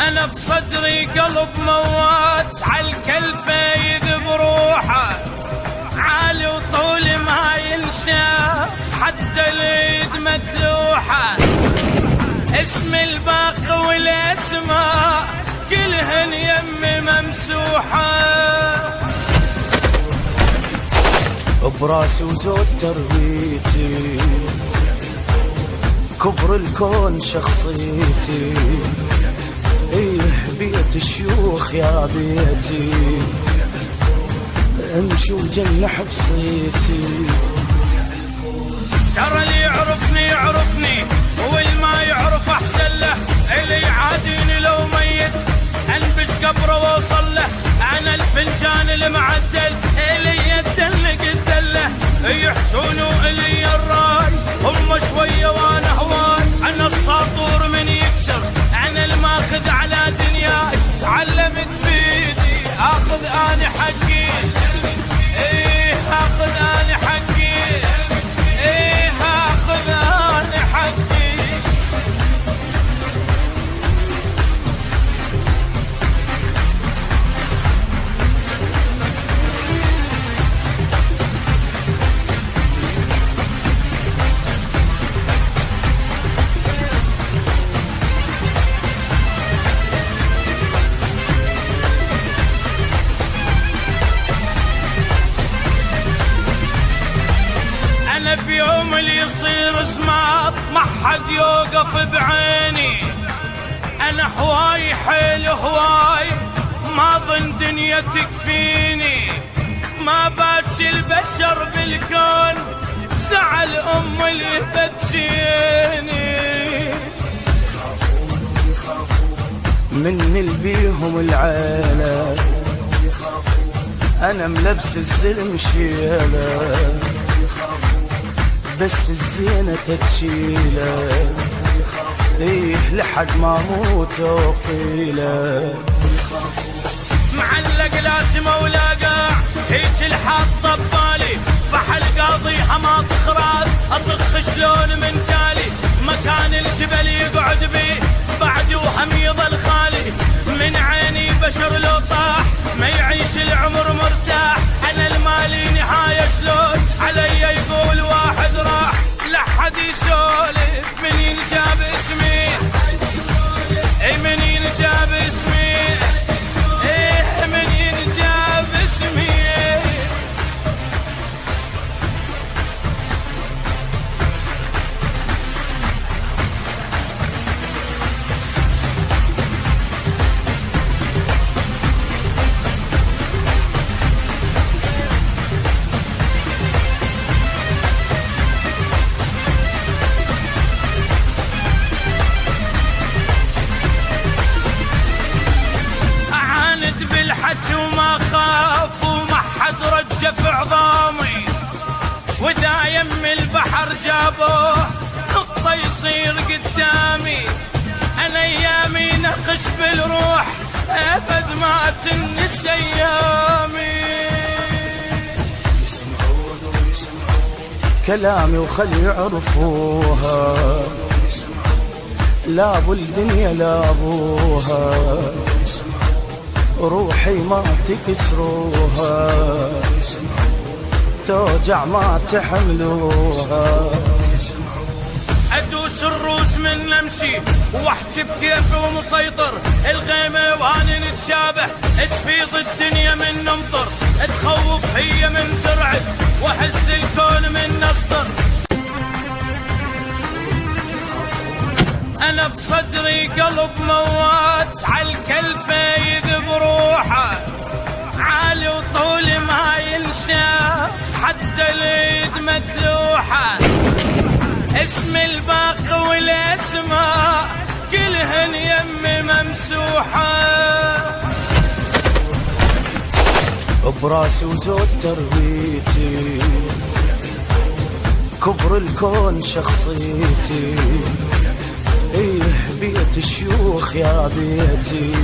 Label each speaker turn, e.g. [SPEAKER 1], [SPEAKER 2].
[SPEAKER 1] أنا بصدري قلب موات عالكلفة يذب روحه، عالي وطولي ما ينشاف حتى اليد متلوحة، اسم الباقي والاسماء كلهن يمي ممسوحة،
[SPEAKER 2] براسي وزود تربيتي كبر الكون شخصيتي، ايه بيت الشيوخ يا بيتي امشي وجنح بصيتي.
[SPEAKER 1] ترى اللي يعرفني يعرفني واللي ما يعرف احسن له، اللي يعاديني لو ميت انبش قبره واوصل له، انا الفنجان المعدل اللي يدلق الدله، يحجون الي الراي هم شويه وانا هواي، انا الساطور من يكسر انا الماخذ على دنياي، تعلمت بيدي اخذ اني حقي، ايه اخذ اني حقي، ايه اخذ اني حقي. بيوم اللي يصير سماط ما حد يوقف بعيني، انا هواي حيل هواي ما ظن دنيا تكفيني، ما باتش البشر بالكون زعل ام اللي بتجيني،
[SPEAKER 2] من البيهم العيلة انا ملبس الزلم شيله، بس الزينة تتشيله، ليه لحد ما موت وفيله،
[SPEAKER 1] معلق لاسمه ولا قاع هيج الحاط ببالي، فحل قاضيها ما تخراس اطخ شلون من تالي، مكان الجبل يقعد بيه بعد وهم يظل خالي، من عيني بشر لو طاح ما يعيش العمر مرتاح، انا المالي نهاية شلون علي يقول واحد راح، لا حد يسولف منين جاب اسمي، اي منين جاب اسمي، ايه منين جاب اسمي. وما خاف وما حد رجف عظامي، وذا يم البحر جابوه نقطة يصير قدامي، انا ايامي نقش بالروح ابد ما تنسى ايامي،
[SPEAKER 2] كلامي وخلي يعرفوها لا ابو الدنيا لا ابوها، روحي ما تكسروها توجع ما تحملوها،
[SPEAKER 1] ادوس الروس من نمشي واحكي بكيفي ومسيطر، الغيمة وانا نتشابه تفيض الدنيا من نمطر، تخوف هي من ترعد واحس الكون من نسطر، انا بصدري قلب موات عالكلفة يذب روحه، عالي وطولي ما ينشاف حتى اليد متلوحة، اسم الباقي والاسماء كلهن يمي ممسوحة،
[SPEAKER 2] براسي وزود تربيتي كبر الكون شخصيتي، ايه بيت الشيوخ يا بيتي